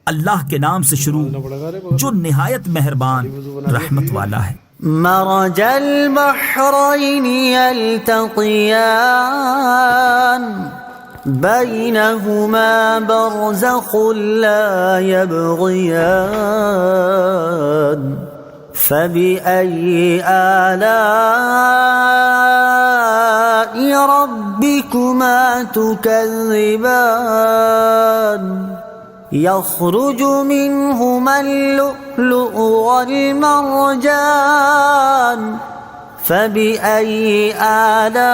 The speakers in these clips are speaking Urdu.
اللہ کے نام سے شروع جو نہایت مہربان رحمت والا ہے۔ مرج البحرين يلتقيان بينهما برزخ لا يبغيان فبأي آلاء ربكما تكذبان يخرج منهما اللؤلؤ والمرجان فبأي آلاء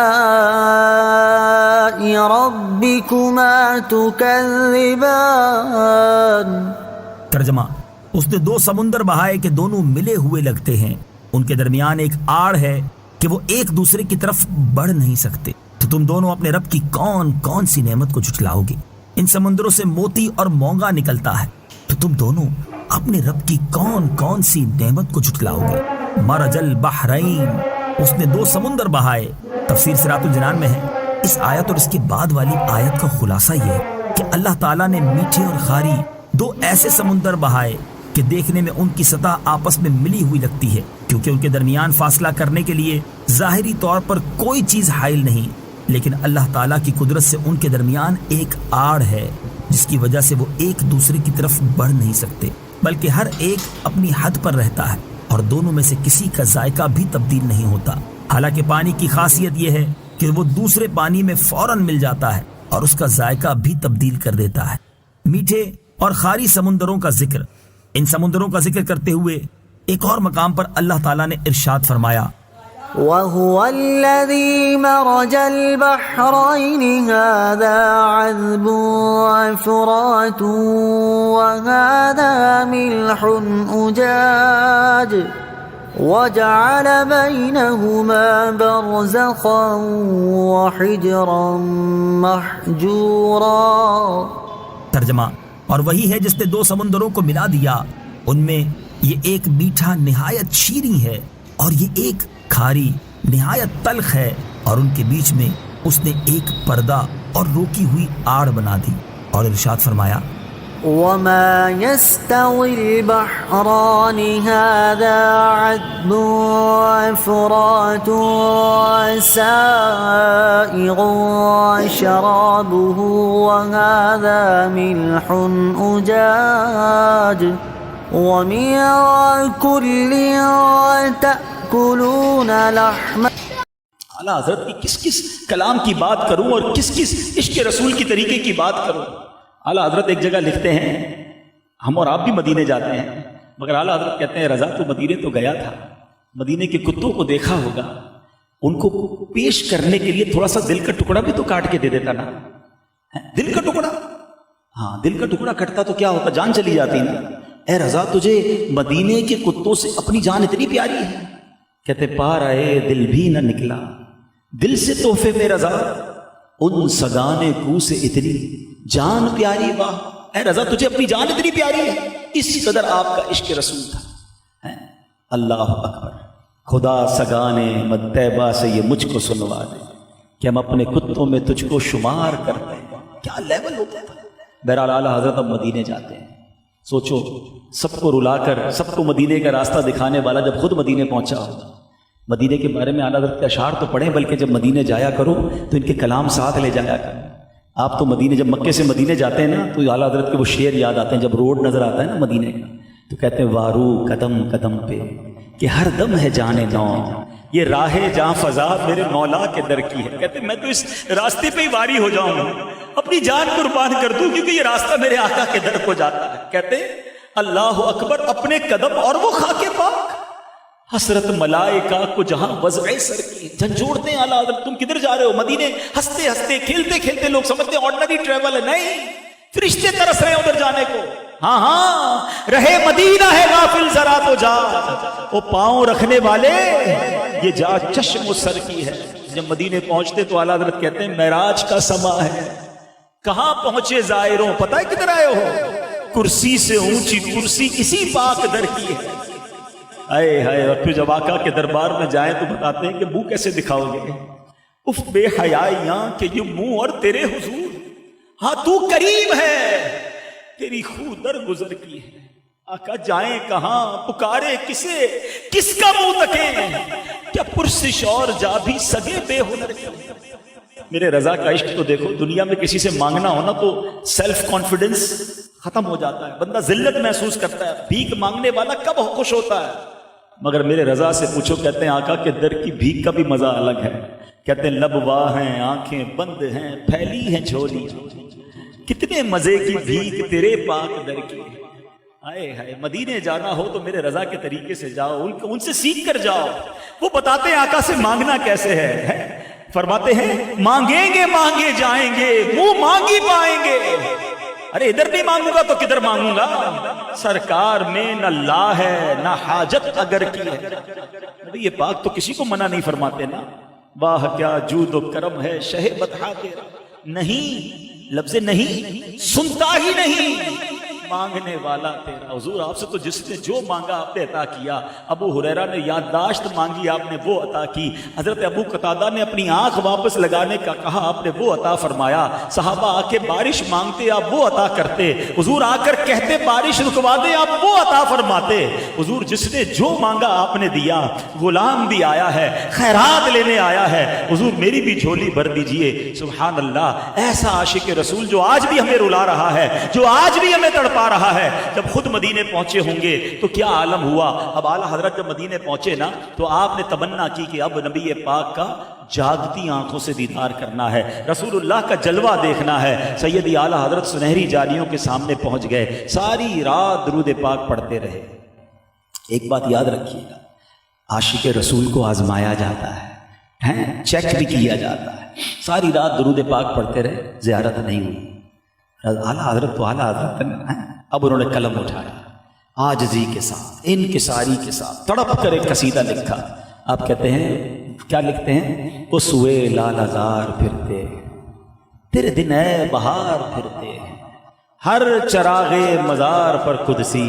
ربكما تكذبان۔ ترجمہ: اس نے دو سمندر بہائے کہ دونوں ملے ہوئے لگتے ہیں، ان کے درمیان ایک آڑ ہے کہ وہ ایک دوسرے کی طرف بڑھ نہیں سکتے، تو تم دونوں اپنے رب کی کون کون سی نعمت کو جھٹلاؤ گے؟ ان سمندروں سے موتی اور مونگا نکلتا ہے، تو تم دونوں اپنے رب کی کون کون سی نعمت کو جھٹلاؤ گے؟ مرج البحرین، اس نے دو سمندر بہائے۔ تفسیر صراط الجنان میں ہے اس آیت اور اس کے بعد والی آیت کا خلاصہ یہ ہے کہ اللہ تعالیٰ نے میٹھے اور خاری دو ایسے سمندر بہائے کہ دیکھنے میں ان کی سطح آپس میں ملی ہوئی لگتی ہے، کیونکہ ان کے درمیان فاصلہ کرنے کے لیے ظاہری طور پر کوئی چیز حائل نہیں، لیکن اللہ تعالیٰ کی قدرت سے ان کے درمیان ایک آڑ ہے جس کی وجہ سے وہ ایک دوسرے کی طرف بڑھ نہیں سکتے، بلکہ ہر ایک اپنی حد پر رہتا ہے اور دونوں میں سے کسی کا ذائقہ بھی تبدیل نہیں ہوتا۔ حالانکہ پانی کی خاصیت یہ ہے کہ وہ دوسرے پانی میں فوراً مل جاتا ہے اور اس کا ذائقہ بھی تبدیل کر دیتا ہے۔ میٹھے اور خاری سمندروں کا ذکر، ان سمندروں کا ذکر کرتے ہوئے ایک اور مقام پر اللہ تعالیٰ نے ارشاد فرمایا: وَهُوَ الَّذِي مَرَجَ الْبَحْرَيْنِ هَذَا عَذْبٌ فُرَاتٌ وَهَذَا مِلْحٌ أُجَاجٌ وَجَعَلَ بَيْنَهُمَا بَرْزَخًا وَحِجْرًا مَحْجُورًا۔ ترجمہ: اور وہی ہے جس نے دو سمندروں کو ملا دیا، ان میں یہ ایک میٹھا نہایت شیریں ہے اور یہ ایک کھاری نہایت تلخ ہے، اور ان کے بیچ میں اس نے ایک پردہ اور روکی ہوئی آڑ بنا دی، اور ارشاد فرمایا: وَمَا يَسْتَوِي الْبَحْرَانِ هَذَا عَذْبٌ فُرَاتٌ سَائِغٌ شَرَابُهُ وَهَذَا مِلْحٌ أُجَاجٌ وَمِن كُلٍّ تَأْكُلُونَ لَحْمًا۔ اعلیٰ حضرت کی کس کس کلام کی بات کروں اور کس کس عشق رسول کی طریقے کی بات کروں۔ اعلیٰ حضرت ایک جگہ لکھتے ہیں، ہم اور آپ بھی مدینے جاتے ہیں، مگر اعلیٰ حضرت کہتے ہیں رضا تو مدینے تو گیا تھا، مدینے کے کتوں کو دیکھا ہوگا، ان کو پیش کرنے کے لیے تھوڑا سا دل کا ٹکڑا بھی تو کاٹ کے دے دیتا نا۔ دل کا ٹکڑا، ہاں دل کا ٹکڑا کٹتا تو کیا ہوتا، جان چلی جاتی نا۔ اے رضا تجھے مدینے کے کتوں سے اپنی جان اتنی پیاری ہے؟ کہتے پار آئے دل بھی نہ نکلا، دل سے تحفے میں رضا ان سگانے کو سے اتنی جان پیاری واہ۔ اے رضا تجھے اپنی جان اتنی پیاری ہے، اس قدر آپ کا عشق رسول تھا۔ اللہ اکبر، خدا سگانے مطیبہ سے یہ مجھ کو سنوا دے کہ ہم اپنے کتوں میں تجھ کو شمار کرتے ہیں۔ کیا لیول ہوتا ہے۔ بہرحال اعلیٰ حضرت اب مدینے جاتے ہیں، سوچو سب کو رلا کر سب کو مدینے کا راستہ دکھانے والا جب خود مدینے پہنچا ہو، مدینے کے بارے میں اعلیٰ حضرت کے اشعار تو پڑھیں، بلکہ جب مدینے جایا کرو تو ان کے کلام ساتھ لے جایا کرو۔ آپ تو مدینے جب مکے سے مدینے جاتے ہیں نا تو اعلیٰ حضرت کے وہ شعر یاد آتے ہیں، جب روڈ نظر آتا ہے نا مدینے کا تو کہتے ہیں وارو قدم قدم پہ کہ ہر دم ہے جانے نو، یہ راہ جاں فضا میرے مولا کے در کی ہے۔ کہتے ہیں میں تو اس راستے پہ ہی واری ہو جاؤں گا، اپنی جان قربان کر دوں، کیونکہ یہ راستہ میرے آقا کے در کو جاتا ہے۔ کہتے ہیں اللہ اکبر، اپنے قدم اور وہ خاک پاک، حسرت ملائکہ کو جہاں وضع سر کی جھنجھوڑتے ہیں۔ اعلیٰ حضرت تم کدھر جا رہے ہو؟ مدینے ہنستے ہنستے کھیلتے کھیلتے لوگ سمجھتے ہیں آرڈنری ٹریول ہے، نہیں، فرشتے ترس رہے ہیں ادھر جانے کو۔ ہاں ہاں، رہے مدینہ ہے غافل ذرا تو جا، وہ پاؤں رکھنے والے یہ جا چشم و سر کی ہے۔ جب مدینے پہنچتے تو اعلیٰ حضرت کہتے ہیں معراج کا سما ہے۔ کہاں پہنچے زائروں، پتہ ہے کدھر آئے ہو؟ کرسی سے اونچی کرسی اسی پاک در کی ہے۔ اے ہائے، اور پھر جب آقا کے دربار میں جائیں تو بتاتے ہیں کہ منہ کیسے دکھاؤ گے؟ اف بے حیائیاں کہ یہ منہ اور تیرے حضور، ہاں تو کریم ہے، تیری خو در گزر کی ہے، آقا جائیں کہاں، پکارے کسے، کس کا منہ تکیں، کیا پرسش اور جا بھی سگے بے ہنر کے۔ میرے رضا کا عشق تو دیکھو، دنیا میں کسی سے مانگنا ہونا تو سیلف کانفیڈنس ختم ہو جاتا ہے، بندہ ذلت محسوس کرتا ہے، بھیک مانگنے والا کب خوش ہوتا ہے، مگر میرے رضا سے پوچھو، کہتے ہیں آقا کے در کی بھیک کا بھی مزہ الگ ہے، کہتے ہیں لب واہ ہیں، آنکھیں بند ہیں، پھیلی ہیں جھولی، کتنے مزے کی بھیک تیرے پاک در کی۔ آئے ہائے، مدینے جانا ہو تو میرے رضا کے طریقے سے جاؤ، ان سے سیکھ کر جاؤ، وہ بتاتے ہیں آقا سے مانگنا کیسے ہے، فرماتے ہیں مانگیں گے مانگے جائیں گے، منہ مانگی پائیں گے، ارے ادھر نہیں مانگوں گا تو کدھر مانگوں گا، سرکار میں نہ لا ہے نہ حاجت اگر کی ہے۔ نبی یہ پاک تو کسی کو منع نہیں فرماتے نا، واہ کیا جود و کرم ہے شہ بطحا تیرا، نہیں لفظ نہیں، سنتا ہی نہیں، مانگنے والا تیرا۔ حضور آپ سے تو جس نے جو مانگا آپ نے عطا کیا، ابو ہریرہ نے یادداشت مانگی آپ نے وہ عطا کی، حضرت ابو قتادہ نے اپنی آنکھ واپس لگانے کا کہا آپ نے وہ عطا فرمایا، صحابہ آ کے بارش مانگتے آپ وہ عطا کرتے، حضور آ کر کہتے بارش رکوا دے آپ وہ عطا فرماتے، حضور جس نے جو مانگا آپ نے دیا، غلام بھی آیا ہے خیرات لینے آیا ہے، حضور میری بھی جھولی بھر دیجئے، سبحان اللہ۔ ایسا عاشق رسول جو آج بھی ہمیں رلا رہا ہے، جو آج بھی ہمیں تڑپا رہا ہے، جب خود مدینے پہنچے ہوں گے تو کیا عالم ہوا۔ اب اعلیٰ حضرت جب مدینے پہنچے نا تو آپ نے تمنا کی کہ اب نبی پاک کا جاگتی آنکھوں سے دیدار کرنا ہے، رسول اللہ کا جلوہ دیکھنا ہے۔ سیدی اعلیٰ حضرت سنہری جالیوں کے سامنے پہنچ گئے، ساری رات درود پاک پڑھتے رہے۔ ایک بات یاد رکھیے گا، عاشق رسول کو آزمایا جاتا ہے، چیک بھی کیا جاتا ہے، ساری رات درود پاک پڑھتے رہے، زیارت نہیں ہوئی۔ اعلیٰ حضرت تو اعلیٰ حضرت ہیں، اب انہوں نے قلم اٹھایا، عاجزی کے ساتھ انکساری کے ساتھ تڑپ کر ایک قصیدہ لکھا۔ آپ کہتے ہیں کیا لکھتے ہیں، اس ہوئے لال ہزار پھرتے، تیرے دن اے بہار پھرتے، ہر چراغ مزار پر قدسی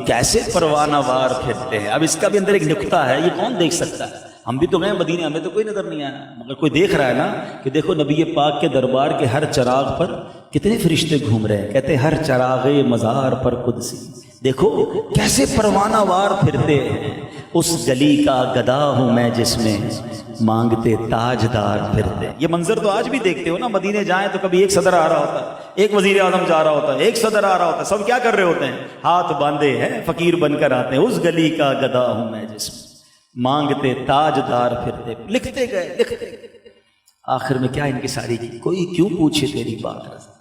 کیسے پروانہ وار پھرتے ہیں۔ اب اس کا بھی اندر ایک نکتہ ہے، یہ کون دیکھ سکتا ہے، ہم بھی تو گئے مدینے، ہمیں تو کوئی نظر نہیں آیا، مگر کوئی دیکھ رہا ہے نا کہ دیکھو نبی پاک کے دربار کے ہر چراغ پر کتنے فرشتے گھوم رہے ہیں، کہتے ہیں ہر چراغ مزار پر قدسی، دیکھو کیسے پروانہ وار پھرتے ہیں، اس گلی کا گدا ہوں میں جس میں مانگتے تاجدار پھرتے۔ یہ منظر تو آج بھی دیکھتے ہو نا، مدینے جائیں تو کبھی ایک صدر آ رہا ہوتا ہے، ایک وزیر اعظم جا رہا ہوتا ہے، ایک صدر آ رہا ہوتا ہے، سب کیا کر رہے ہوتے ہیں، ہاتھ باندھے ہیں، فقیر بن کر آتے ہیں، اس گلی کا گدا ہوں میں جس میں مانگتے تاجدار پھرتے، لکھتے گئے لکھتے گئے، آخر میں کیا انکساری کی، کوئی کیوں پوچھے تیری بات رضا،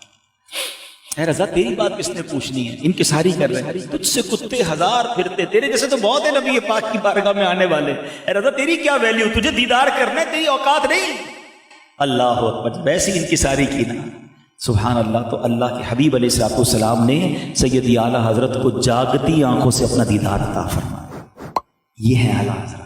اے رضا تیری بات کس نے پوچھنی ہے، انکساری کر رہے ہیں، تجھ سے کتے ہزار پھرتے، تیرے جیسے تو بہت ہے نبی پاک کی بارگاہ میں آنے والے، اے رضا تیری کیا ویلیو، تجھے دیدار کرنا ہے، تیری اوقات نہیں۔ اللہ اکبر، ویسی انکساری کی نا، سبحان اللہ۔ تو اللہ کے حبیب علیہ الصلوۃ والسلام نے سیدی اعلیٰ حضرت کو جاگتی آنکھوں سے اپنا دیدار عطا فرمایا، یہ ہے اعلیٰ حضرت۔